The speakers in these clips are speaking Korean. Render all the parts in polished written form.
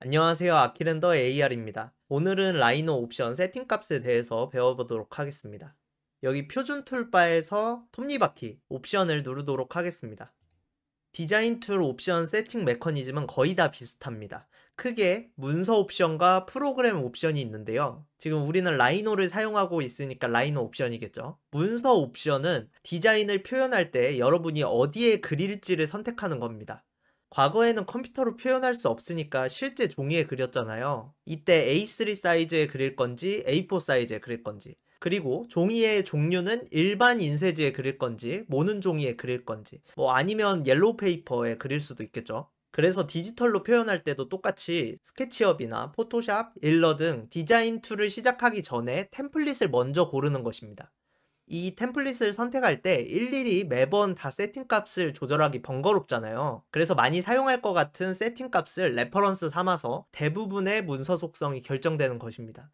안녕하세요. 아키랜더 AR입니다. 오늘은 라이노 옵션 세팅값에 대해서 배워보도록 하겠습니다. 여기 표준 툴바에서 톱니바퀴 옵션을 누르도록 하겠습니다. 디자인 툴 옵션 세팅 메커니즘은 거의 다 비슷합니다. 크게 문서 옵션과 프로그램 옵션이 있는데요. 지금 우리는 라이노를 사용하고 있으니까 라이노 옵션이겠죠. 문서 옵션은 디자인을 표현할 때 여러분이 어디에 그릴지를 선택하는 겁니다. 과거에는 컴퓨터로 표현할 수 없으니까 실제 종이에 그렸잖아요. 이때 A3 사이즈에 그릴 건지 A4 사이즈에 그릴 건지, 그리고 종이의 종류는 일반 인쇄지에 그릴 건지 모는 종이에 그릴 건지, 뭐 아니면 옐로우 페이퍼에 그릴 수도 있겠죠. 그래서 디지털로 표현할 때도 똑같이 스케치업이나 포토샵, 일러 등 디자인 툴을 시작하기 전에 템플릿을 먼저 고르는 것입니다. 이 템플릿을 선택할 때 일일이 매번 다 세팅값을 조절하기 번거롭잖아요. 그래서 많이 사용할 것 같은 세팅값을 레퍼런스 삼아서 대부분의 문서 속성이 결정되는 것입니다.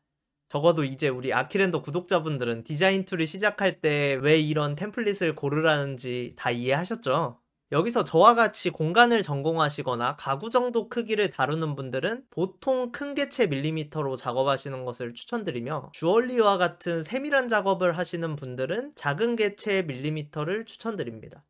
적어도 이제 우리 아키랜더 구독자분들은 디자인 툴을 시작할 때 왜 이런 템플릿을 고르라는지 다 이해하셨죠? 여기서 저와 같이 공간을 전공하시거나 가구 정도 크기를 다루는 분들은 보통 큰 개체 밀리미터로 작업하시는 것을 추천드리며, 주얼리와 같은 세밀한 작업을 하시는 분들은 작은 개체 밀리미터를 추천드립니다.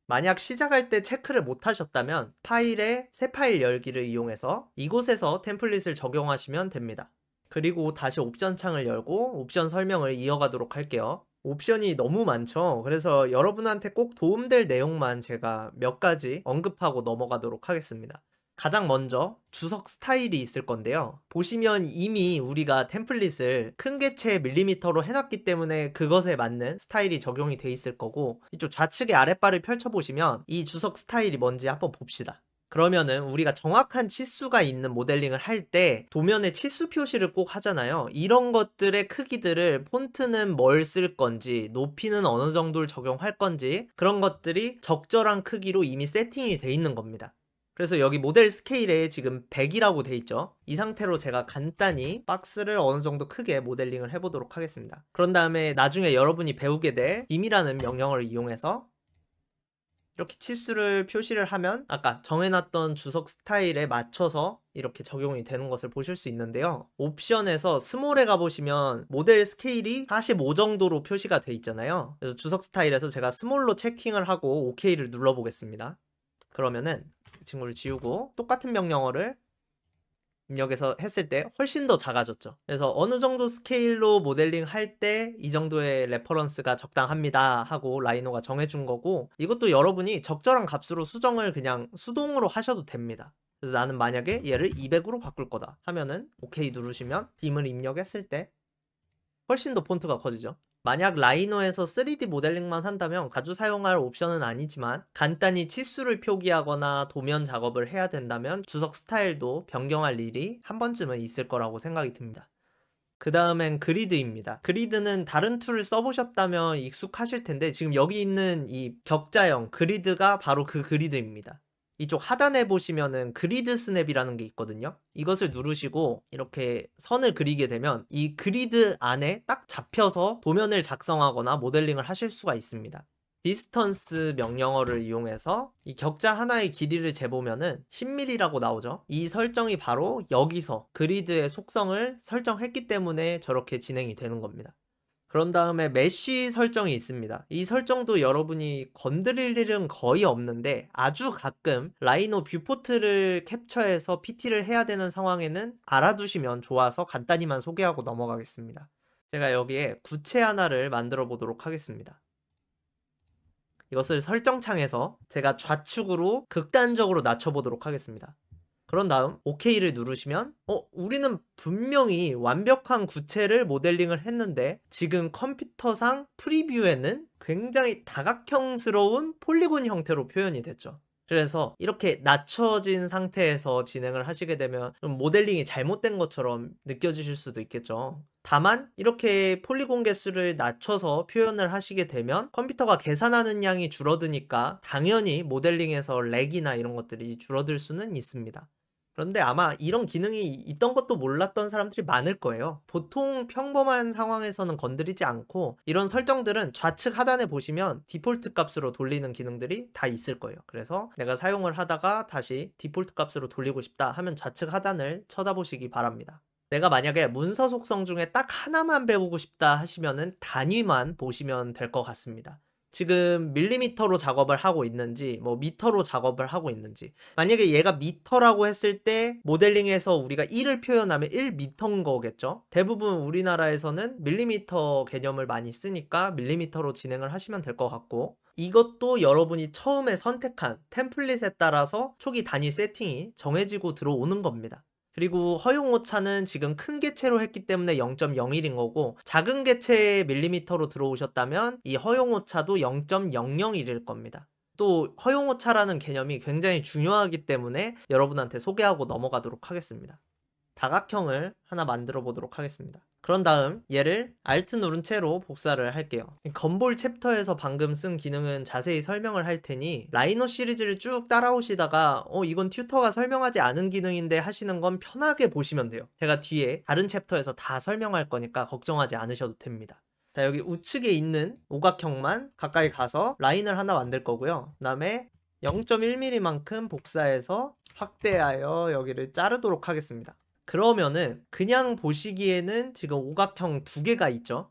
만약 시작할 때 체크를 못 하셨다면 파일에 새 파일 열기를 이용해서 이곳에서 템플릿을 적용하시면 됩니다. 그리고 다시 옵션 창을 열고 옵션 설명을 이어가도록 할게요. 옵션이 너무 많죠. 그래서 여러분한테 꼭 도움될 내용만 제가 몇 가지 언급하고 넘어가도록 하겠습니다. 가장 먼저 주석 스타일이 있을 건데요. 보시면 이미 우리가 템플릿을 큰 개체 밀리미터로 해놨기 때문에 그것에 맞는 스타일이 적용이 돼 있을 거고, 이쪽 좌측의 아랫바를 펼쳐보시면 이 주석 스타일이 뭔지 한번 봅시다. 그러면은 우리가 정확한 치수가 있는 모델링을 할 때 도면에 치수 표시를 꼭 하잖아요. 이런 것들의 크기들을 폰트는 뭘 쓸 건지, 높이는 어느 정도를 적용할 건지, 그런 것들이 적절한 크기로 이미 세팅이 돼 있는 겁니다. 그래서 여기 모델 스케일에 지금 100이라고 돼 있죠. 이 상태로 제가 간단히 박스를 어느 정도 크게 모델링을 해보도록 하겠습니다. 그런 다음에 나중에 여러분이 배우게 될 dim이라는 명령어를 이용해서 이렇게 치수를 표시를 하면 아까 정해놨던 주석 스타일에 맞춰서 이렇게 적용이 되는 것을 보실 수 있는데요. 옵션에서 스몰에 가보시면 모델 스케일이 45 정도로 표시가 돼 있잖아요. 그래서 주석 스타일에서 제가 스몰로 체킹을 하고 OK를 눌러보겠습니다. 그러면은 이 친구를 지우고 똑같은 명령어를 입력해서 했을 때 훨씬 더 작아졌죠. 그래서 어느 정도 스케일로 모델링 할 때 이 정도의 레퍼런스가 적당합니다 하고 라이노가 정해준 거고, 이것도 여러분이 적절한 값으로 수정을 그냥 수동으로 하셔도 됩니다. 그래서 나는 만약에 얘를 200으로 바꿀 거다 하면은 OK 누르시면 dim을 입력했을 때 훨씬 더 폰트가 커지죠. 만약 라이노에서 3D 모델링만 한다면 자주 사용할 옵션은 아니지만 간단히 치수를 표기하거나 도면 작업을 해야 된다면 주석 스타일도 변경할 일이 한 번쯤은 있을 거라고 생각이 듭니다. 그 다음엔 그리드입니다. 그리드는 다른 툴을 써보셨다면 익숙하실 텐데 지금 여기 있는 이 격자형 그리드가 바로 그 그리드입니다. 이쪽 하단에 보시면은 그리드 스냅이라는 게 있거든요. 이것을 누르시고 이렇게 선을 그리게 되면 이 그리드 안에 딱 잡혀서 도면을 작성하거나 모델링을 하실 수가 있습니다. 디스턴스 명령어를 이용해서 이 격자 하나의 길이를 재보면은 10mm라고 나오죠. 이 설정이 바로 여기서 그리드의 속성을 설정했기 때문에 저렇게 진행이 되는 겁니다. 그런 다음에 메쉬 설정이 있습니다. 이 설정도 여러분이 건드릴 일은 거의 없는데 아주 가끔 라이노 뷰포트를 캡처해서 PT를 해야 되는 상황에는 알아두시면 좋아서 간단히만 소개하고 넘어가겠습니다. 제가 여기에 구체 하나를 만들어 보도록 하겠습니다. 이것을 설정창에서 제가 좌측으로 극단적으로 낮춰보도록 하겠습니다. 그런 다음 OK를 누르시면 우리는 분명히 완벽한 구체를 모델링을 했는데 지금 컴퓨터상 프리뷰에는 굉장히 다각형스러운 폴리곤 형태로 표현이 됐죠. 그래서 이렇게 낮춰진 상태에서 진행을 하시게 되면 좀 모델링이 잘못된 것처럼 느껴지실 수도 있겠죠. 다만 이렇게 폴리곤 개수를 낮춰서 표현을 하시게 되면 컴퓨터가 계산하는 양이 줄어드니까 당연히 모델링에서 렉이나 이런 것들이 줄어들 수는 있습니다. 그런데 아마 이런 기능이 있던 것도 몰랐던 사람들이 많을 거예요. 보통 평범한 상황에서는 건드리지 않고 이런 설정들은 좌측 하단에 보시면 디폴트 값으로 돌리는 기능들이 다 있을 거예요. 그래서 내가 사용을 하다가 다시 디폴트 값으로 돌리고 싶다 하면 좌측 하단을 쳐다보시기 바랍니다. 내가 만약에 문서 속성 중에 딱 하나만 배우고 싶다 하시면은 단위만 보시면 될 것 같습니다. 지금 밀리미터로 작업을 하고 있는지 뭐 미터로 작업을 하고 있는지, 만약에 얘가 미터라고 했을 때 모델링에서 우리가 1을 표현하면 1미터인 거겠죠. 대부분 우리나라에서는 밀리미터 개념을 많이 쓰니까 밀리미터로 진행을 하시면 될 것 같고, 이것도 여러분이 처음에 선택한 템플릿에 따라서 초기 단위 세팅이 정해지고 들어오는 겁니다. 그리고 허용 오차는 지금 큰 개체로 했기 때문에 0.01인 거고, 작은 개체의 밀리미터로 들어오셨다면 이 허용 오차도 0.001일 겁니다. 또 허용 오차라는 개념이 굉장히 중요하기 때문에 여러분한테 소개하고 넘어가도록 하겠습니다. 다각형을 하나 만들어 보도록 하겠습니다. 그런 다음 얘를 Alt 누른 채로 복사를 할게요. 건볼 챕터에서 방금 쓴 기능은 자세히 설명을 할 테니 라이노 시리즈를 쭉 따라오시다가 이건 튜터가 설명하지 않은 기능인데 하시는 건 편하게 보시면 돼요. 제가 뒤에 다른 챕터에서 다 설명할 거니까 걱정하지 않으셔도 됩니다. 자, 여기 우측에 있는 오각형만 가까이 가서 라인을 하나 만들 거고요. 그 다음에 0.1mm만큼 복사해서 확대하여 여기를 자르도록 하겠습니다. 그러면은 그냥 보시기에는 지금 오각형 두 개가 있죠.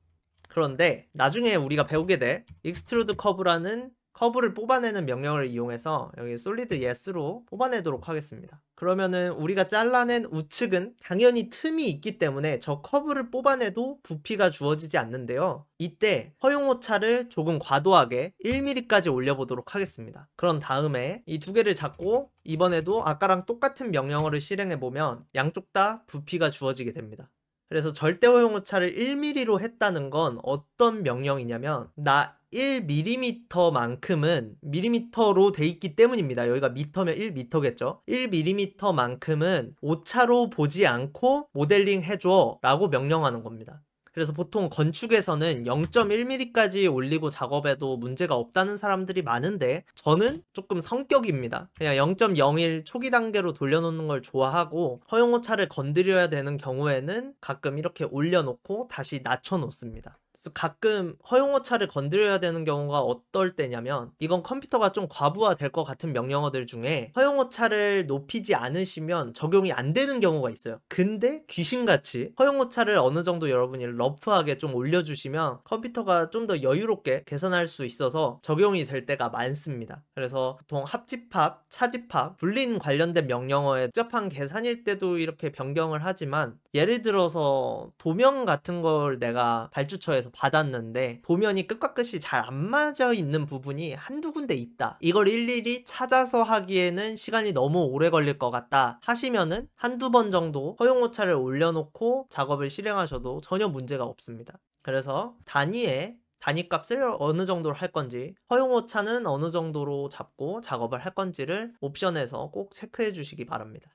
그런데 나중에 우리가 배우게 될 익스트루드 커브라는 커브를 뽑아내는 명령을 이용해서 여기 솔리드 yes로 뽑아내도록 하겠습니다. 그러면은 우리가 잘라낸 우측은 당연히 틈이 있기 때문에 저 커브를 뽑아내도 부피가 주어지지 않는데요. 이때 허용 오차를 조금 과도하게 1mm까지 올려보도록 하겠습니다. 그런 다음에 이 두 개를 잡고 이번에도 아까랑 똑같은 명령어를 실행해보면 양쪽 다 부피가 주어지게 됩니다. 그래서 절대 허용 오차를 1mm로 했다는 건 어떤 명령이냐면 나 1mm만큼은 밀리미터로 돼 있기 때문입니다. 여기가 미터면 1m겠죠. 1mm만큼은 오차로 보지 않고 모델링 해줘 라고 명령하는 겁니다. 그래서 보통 건축에서는 0.1mm까지 올리고 작업해도 문제가 없다는 사람들이 많은데 저는 조금 성격입니다. 그냥 0.01 초기 단계로 돌려놓는 걸 좋아하고 허용 오차를 건드려야 되는 경우에는 가끔 이렇게 올려놓고 다시 낮춰놓습니다. 그래서 가끔 허용 오차를 건드려야 되는 경우가 어떨 때냐면, 이건 컴퓨터가 좀 과부하 될 것 같은 명령어들 중에 허용 오차를 높이지 않으시면 적용이 안 되는 경우가 있어요. 근데 귀신같이 허용 오차를 어느 정도 여러분이 러프하게 좀 올려주시면 컴퓨터가 좀 더 여유롭게 개선할 수 있어서 적용이 될 때가 많습니다. 그래서 보통 합집합, 차집합, 불린 관련된 명령어에 복잡한 계산일 때도 이렇게 변경을 하지만, 예를 들어서 도면 같은 걸 내가 발주처에서 받았는데 도면이 끝과 끝이 잘 안 맞아 있는 부분이 한두 군데 있다, 이걸 일일이 찾아서 하기에는 시간이 너무 오래 걸릴 것 같다 하시면은 한두 번 정도 허용 오차를 올려놓고 작업을 실행하셔도 전혀 문제가 없습니다. 그래서 단위의 단위값을 어느 정도로 할 건지, 허용 오차는 어느 정도로 잡고 작업을 할 건지를 옵션에서 꼭 체크해 주시기 바랍니다.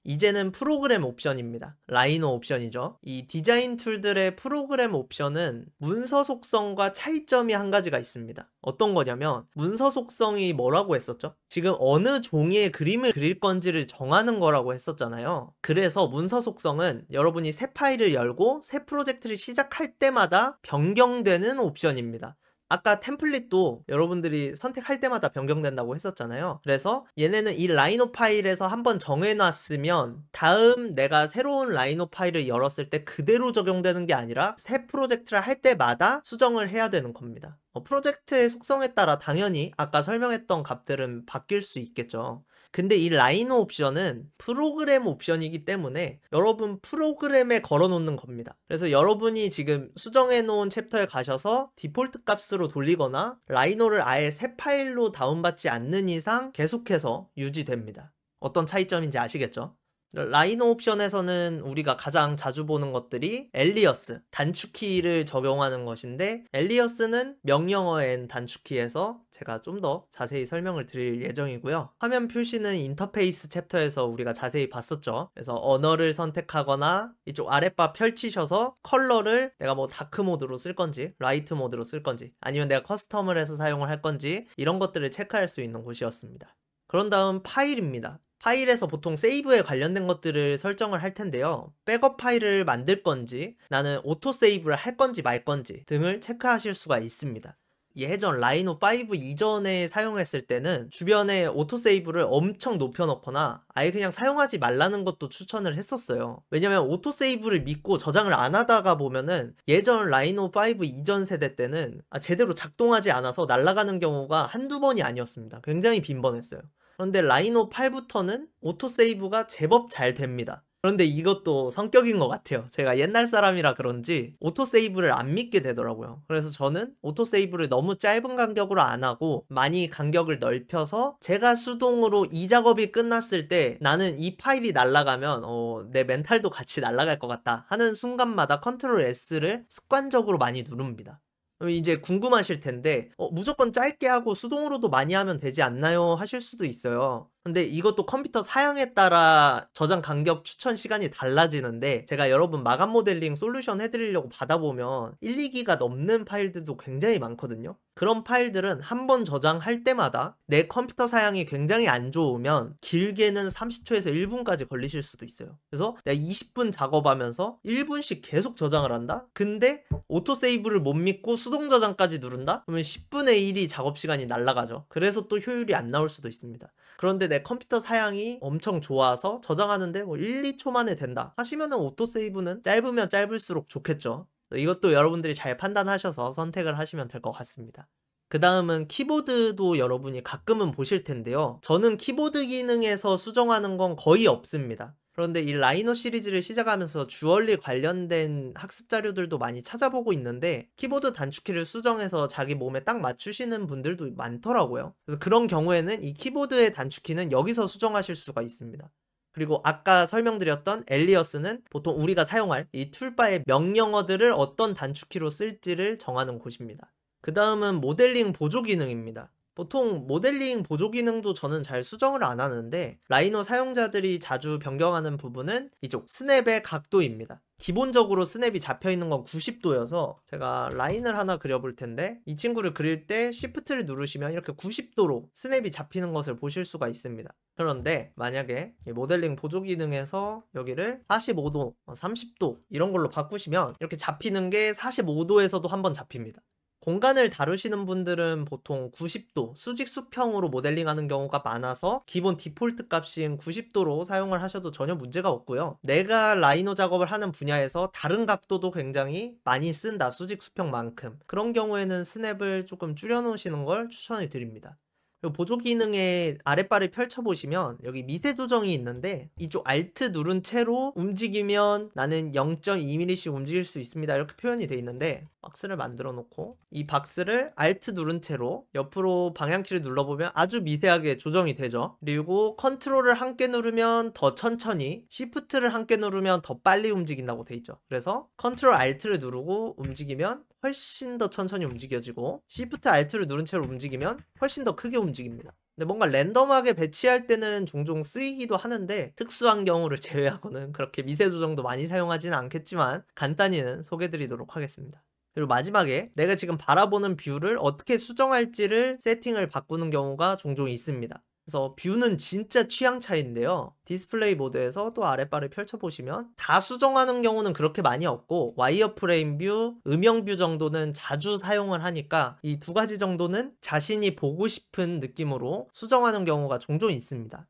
이제는 프로그램 옵션입니다. 라이노 옵션이죠. 이 디자인 툴들의 프로그램 옵션은 문서 속성과 차이점이 한 가지가 있습니다. 어떤 거냐면, 문서 속성이 뭐라고 했었죠? 지금 어느 종이의 그림을 그릴 건지를 정하는 거라고 했었잖아요. 그래서 문서 속성은 여러분이 새 파일을 열고 새 프로젝트를 시작할 때마다 변경되는 옵션입니다. 아까 템플릿도 여러분들이 선택할 때마다 변경된다고 했었잖아요. 그래서 얘네는 이 라이노 파일에서 한번 정해놨으면 다음 내가 새로운 라이노 파일을 열었을 때 그대로 적용되는 게 아니라 새 프로젝트를 할 때마다 수정을 해야 되는 겁니다. 프로젝트의 속성에 따라 당연히 아까 설명했던 값들은 바뀔 수 있겠죠. 근데 이 라이노 옵션은 프로그램 옵션이기 때문에 여러분 프로그램에 걸어놓는 겁니다. 그래서 여러분이 지금 수정해 놓은 챕터에 가셔서 디폴트 값으로 돌리거나 라이노를 아예 새 파일로 다운받지 않는 이상 계속해서 유지됩니다. 어떤 차이점인지 아시겠죠? 라이노 옵션에서는 우리가 가장 자주 보는 것들이 엘리어스, 단축키를 적용하는 것인데, 엘리어스는 명령어엔 단축키에서 제가 좀 더 자세히 설명을 드릴 예정이고요. 화면 표시는 인터페이스 챕터에서 우리가 자세히 봤었죠. 그래서 언어를 선택하거나 이쪽 아랫바 펼치셔서 컬러를 내가 뭐 다크 모드로 쓸 건지 라이트 모드로 쓸 건지, 아니면 내가 커스텀을 해서 사용을 할 건지, 이런 것들을 체크할 수 있는 곳이었습니다. 그런 다음 파일입니다. 파일에서 보통 세이브에 관련된 것들을 설정을 할 텐데요. 백업 파일을 만들 건지, 나는 오토 세이브를 할 건지 말 건지 등을 체크하실 수가 있습니다. 예전 라이노 5 이전에 사용했을 때는 주변에 오토세이브를 엄청 높여놓거나 아예 그냥 사용하지 말라는 것도 추천을 했었어요. 왜냐면 오토세이브를 믿고 저장을 안 하다가 보면은 예전 라이노 5 이전 세대 때는 제대로 작동하지 않아서 날아가는 경우가 한두 번이 아니었습니다. 굉장히 빈번했어요. 그런데 라이노 8부터는 오토세이브가 제법 잘 됩니다. 그런데 이것도 성격인 것 같아요. 제가 옛날 사람이라 그런지 오토세이브를 안 믿게 되더라고요. 그래서 저는 오토세이브를 너무 짧은 간격으로 안 하고 많이 간격을 넓혀서 제가 수동으로 이 작업이 끝났을 때 나는 이 파일이 날아가면 내 멘탈도 같이 날아갈 것 같다 하는 순간마다 컨트롤 S를 습관적으로 많이 누릅니다. 그럼 이제 궁금하실 텐데 무조건 짧게 하고 수동으로도 많이 하면 되지 않나요? 하실 수도 있어요. 근데 이것도 컴퓨터 사양에 따라 저장 간격 추천 시간이 달라지는데 제가 여러분 마감 모델링 솔루션 해드리려고 받아보면 1, 2기가 넘는 파일들도 굉장히 많거든요. 그런 파일들은 한 번 저장할 때마다 내 컴퓨터 사양이 굉장히 안 좋으면 길게는 30초에서 1분까지 걸리실 수도 있어요. 그래서 내가 20분 작업하면서 1분씩 계속 저장을 한다? 근데 오토세이브를 못 믿고 수동 저장까지 누른다? 그러면 10분의 1이 작업 시간이 날아가죠. 그래서 또 효율이 안 나올 수도 있습니다. 그런데 내 컴퓨터 사양이 엄청 좋아서 저장하는데 뭐 1, 2초 만에 된다 하시면은 오토세이브는 짧으면 짧을수록 좋겠죠. 이것도 여러분들이 잘 판단하셔서 선택을 하시면 될 것 같습니다. 그 다음은 키보드도 여러분이 가끔은 보실 텐데요. 저는 키보드 기능에서 수정하는 건 거의 없습니다. 그런데 이 라이노 시리즈를 시작하면서 주얼리 관련된 학습 자료들도 많이 찾아보고 있는데 키보드 단축키를 수정해서 자기 몸에 딱 맞추시는 분들도 많더라고요. 그래서 그런 경우에는 이 키보드의 단축키는 여기서 수정하실 수가 있습니다. 그리고 아까 설명드렸던 엘리어스는 보통 우리가 사용할 이 툴바의 명령어들을 어떤 단축키로 쓸지를 정하는 곳입니다. 그 다음은 모델링 보조 기능입니다. 보통 모델링 보조 기능도 저는 잘 수정을 안 하는데 라이노 사용자들이 자주 변경하는 부분은 이쪽 스냅의 각도입니다. 기본적으로 스냅이 잡혀있는 건 90도여서 제가 라인을 하나 그려볼 텐데 이 친구를 그릴 때 Shift를 누르시면 이렇게 90도로 스냅이 잡히는 것을 보실 수가 있습니다. 그런데 만약에 이 모델링 보조 기능에서 여기를 45도, 30도 이런 걸로 바꾸시면 이렇게 잡히는 게 45도에서도 한번 잡힙니다. 공간을 다루시는 분들은 보통 90도 수직 수평으로 모델링하는 경우가 많아서 기본 디폴트 값인 90도로 사용을 하셔도 전혀 문제가 없고요. 내가 라이노 작업을 하는 분야에서 다른 각도도 굉장히 많이 쓴다, 수직 수평만큼. 그런 경우에는 스냅을 조금 줄여 놓으시는 걸 추천을 드립니다. 그리고 보조 기능의 아랫바를 펼쳐보시면 여기 미세 조정이 있는데 이쪽 Alt 누른 채로 움직이면 나는 0.2mm씩 움직일 수 있습니다 이렇게 표현이 되어 있는데 박스를 만들어 놓고 이 박스를 Alt 누른 채로 옆으로 방향키를 눌러보면 아주 미세하게 조정이 되죠. 그리고 컨트롤을 함께 누르면 더 천천히, Shift를 함께 누르면 더 빨리 움직인다고 되어 있죠. 그래서 컨트롤 Alt를 누르고 움직이면 훨씬 더 천천히 움직여지고 Shift Alt를 누른 채로 움직이면 훨씬 더 크게 움직입니다. 근데 뭔가 랜덤하게 배치할 때는 종종 쓰이기도 하는데 특수한 경우를 제외하고는 그렇게 미세 조정도 많이 사용하지는 않겠지만 간단히는 소개드리도록 하겠습니다. 그리고 마지막에 내가 지금 바라보는 뷰를 어떻게 수정할지를 세팅을 바꾸는 경우가 종종 있습니다. 그래서 뷰는 진짜 취향 차이인데요. 디스플레이 모드에서 또 아랫바를 펼쳐보시면 다 수정하는 경우는 그렇게 많이 없고 와이어프레임 뷰, 음영 뷰 정도는 자주 사용을 하니까 이 두 가지 정도는 자신이 보고 싶은 느낌으로 수정하는 경우가 종종 있습니다.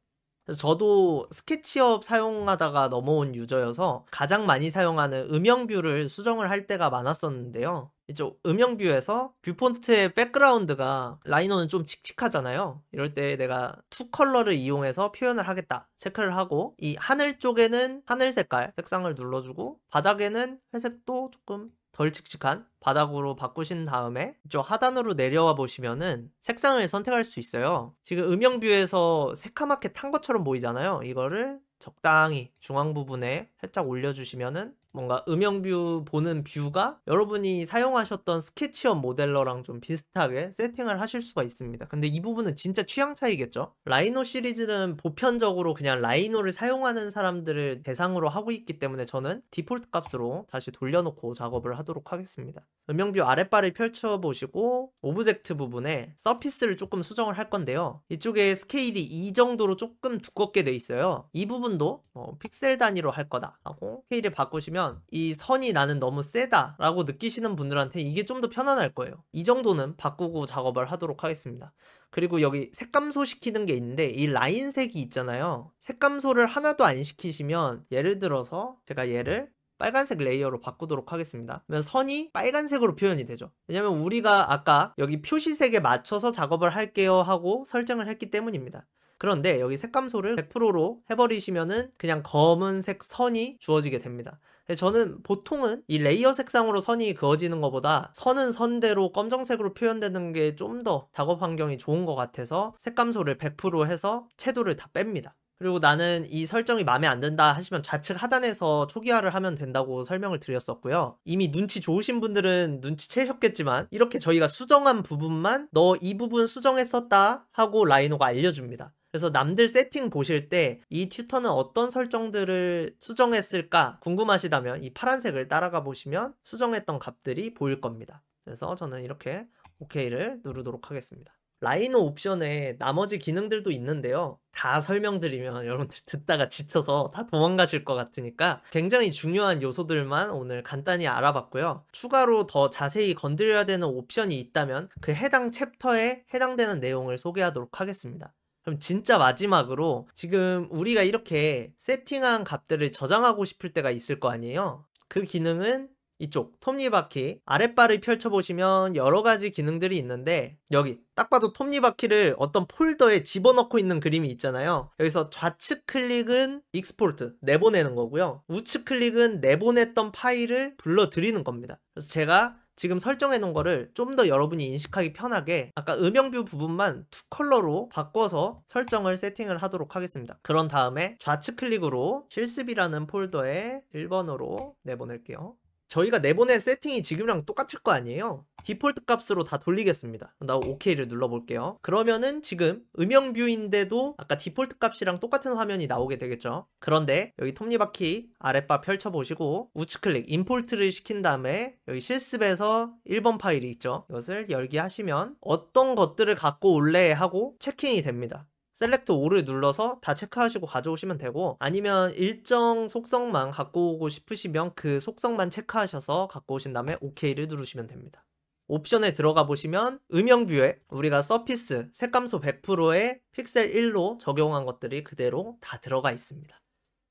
그래서 저도 스케치업 사용하다가 넘어온 유저여서 가장 많이 사용하는 음영 뷰를 수정을 할 때가 많았었는데요. 이쪽 음영 뷰에서 뷰폰트의 백그라운드가 라이노는 좀 칙칙하잖아요. 이럴 때 내가 투 컬러를 이용해서 표현을 하겠다 체크를 하고 이 하늘 쪽에는 하늘 색깔 색상을 눌러주고 바닥에는 회색도 조금 덜 칙칙한 바닥으로 바꾸신 다음에 이쪽 하단으로 내려와 보시면은 색상을 선택할 수 있어요. 지금 음영 뷰에서 새카맣게 탄 것처럼 보이잖아요. 이거를 적당히 중앙 부분에 살짝 올려주시면은 뭔가 음영뷰 보는 뷰가 여러분이 사용하셨던 스케치업 모델러랑 좀 비슷하게 세팅을 하실 수가 있습니다. 근데 이 부분은 진짜 취향 차이겠죠? 라이노 시리즈는 보편적으로 그냥 라이노를 사용하는 사람들을 대상으로 하고 있기 때문에 저는 디폴트 값으로 다시 돌려놓고 작업을 하도록 하겠습니다. 음영뷰 아랫바를 펼쳐보시고 오브젝트 부분에 서피스를 조금 수정을 할 건데요. 이쪽에 스케일이 이 정도로 조금 두껍게 돼 있어요. 이 부분도 픽셀 단위로 할 거다 하고 스케일을 바꾸시면 이 선이 나는 너무 세다 라고 느끼시는 분들한테 이게 좀 더 편안할 거예요. 이 정도는 바꾸고 작업을 하도록 하겠습니다. 그리고 여기 색감소 시키는 게 있는데 이 라인색이 있잖아요. 색감소를 하나도 안 시키시면 예를 들어서 제가 얘를 빨간색 레이어로 바꾸도록 하겠습니다. 그러면 선이 빨간색으로 표현이 되죠. 왜냐면 우리가 아까 여기 표시색에 맞춰서 작업을 할게요 하고 설정을 했기 때문입니다. 그런데 여기 색감소를 100%로 해버리시면은 그냥 검은색 선이 주어지게 됩니다. 저는 보통은 이 레이어 색상으로 선이 그어지는 것보다 선은 선대로 검정색으로 표현되는 게 좀 더 작업 환경이 좋은 것 같아서 색감소를 100% 해서 채도를 다 뺍니다. 그리고 나는 이 설정이 마음에 안 든다 하시면 좌측 하단에서 초기화를 하면 된다고 설명을 드렸었고요. 이미 눈치 좋으신 분들은 눈치채셨겠지만 이렇게 저희가 수정한 부분만 너 이 부분 수정했었다 하고 라이노가 알려줍니다. 그래서 남들 세팅 보실 때 이 튜터는 어떤 설정들을 수정했을까 궁금하시다면 이 파란색을 따라가 보시면 수정했던 값들이 보일 겁니다. 그래서 저는 이렇게 OK를 누르도록 하겠습니다. 라이노 옵션에 나머지 기능들도 있는데요. 다 설명드리면 여러분들 듣다가 지쳐서 다 도망가실 것 같으니까 굉장히 중요한 요소들만 오늘 간단히 알아봤고요. 추가로 더 자세히 건드려야 되는 옵션이 있다면 그 해당 챕터에 해당되는 내용을 소개하도록 하겠습니다. 그럼 진짜 마지막으로 지금 우리가 이렇게 세팅한 값들을 저장하고 싶을 때가 있을 거 아니에요? 그 기능은 이쪽 톱니바퀴 아랫바를 펼쳐보시면 여러가지 기능들이 있는데 여기 딱 봐도 톱니바퀴를 어떤 폴더에 집어넣고 있는 그림이 있잖아요. 여기서 좌측 클릭은 익스포트 내보내는 거고요. 우측 클릭은 내보냈던 파일을 불러들이는 겁니다. 그래서 제가 지금 설정해 놓은 거를 좀 더 여러분이 인식하기 편하게 아까 음영뷰 부분만 투 컬러로 바꿔서 설정을 세팅을 하도록 하겠습니다. 그런 다음에 좌측 클릭으로 실습이라는 폴더에 1번으로 내보낼게요. 저희가 내보낸 세팅이 지금이랑 똑같을 거 아니에요? 디폴트 값으로 다 돌리겠습니다. 나 OK를 눌러볼게요. 그러면은 지금 음영뷰인데도 아까 디폴트 값이랑 똑같은 화면이 나오게 되겠죠. 그런데 여기 톱니바퀴 아랫바 펼쳐보시고 우측 클릭 임포트를 시킨 다음에 여기 실습에서 1번 파일이 있죠. 이것을 열기 하시면 어떤 것들을 갖고 올래 하고 체킹이 됩니다. 셀렉트 all을 눌러서 다 체크하시고 가져오시면 되고 아니면 일정 속성만 갖고 오고 싶으시면 그 속성만 체크하셔서 갖고 오신 다음에 OK를 누르시면 됩니다. 옵션에 들어가 보시면 음영뷰에 우리가 서피스 색감소 100%에 픽셀 1로 적용한 것들이 그대로 다 들어가 있습니다.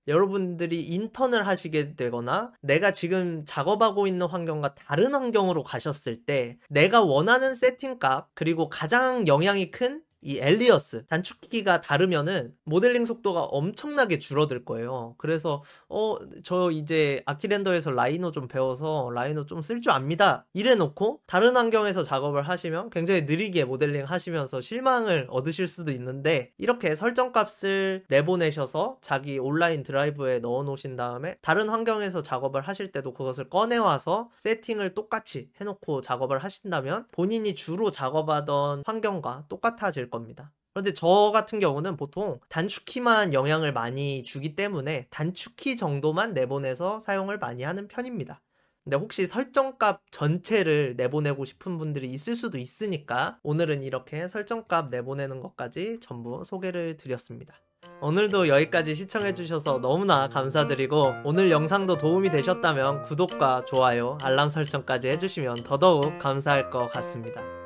여러분들이 인턴을 하시게 되거나 내가 지금 작업하고 있는 환경과 다른 환경으로 가셨을 때 내가 원하는 세팅값 그리고 가장 영향이 큰 이 엘리어스 단축키가 다르면은 모델링 속도가 엄청나게 줄어들 거예요. 그래서 저 이제 아키렌더에서 라이노 좀 배워서 라이노 좀 쓸 줄 압니다 이래 놓고 다른 환경에서 작업을 하시면 굉장히 느리게 모델링 하시면서 실망을 얻으실 수도 있는데 이렇게 설정값을 내보내셔서 자기 온라인 드라이브에 넣어 놓으신 다음에 다른 환경에서 작업을 하실 때도 그것을 꺼내와서 세팅을 똑같이 해놓고 작업을 하신다면 본인이 주로 작업하던 환경과 똑같아질 겁니다. 그런데 저 같은 경우는 보통 단축키만 영향을 많이 주기 때문에 단축키 정도만 내보내서 사용을 많이 하는 편입니다. 근데 혹시 설정값 전체를 내보내고 싶은 분들이 있을 수도 있으니까 오늘은 이렇게 설정값 내보내는 것까지 전부 소개를 드렸습니다. 오늘도 여기까지 시청해주셔서 너무나 감사드리고 오늘 영상도 도움이 되셨다면 구독과 좋아요, 알람 설정까지 해주시면 더더욱 감사할 것 같습니다.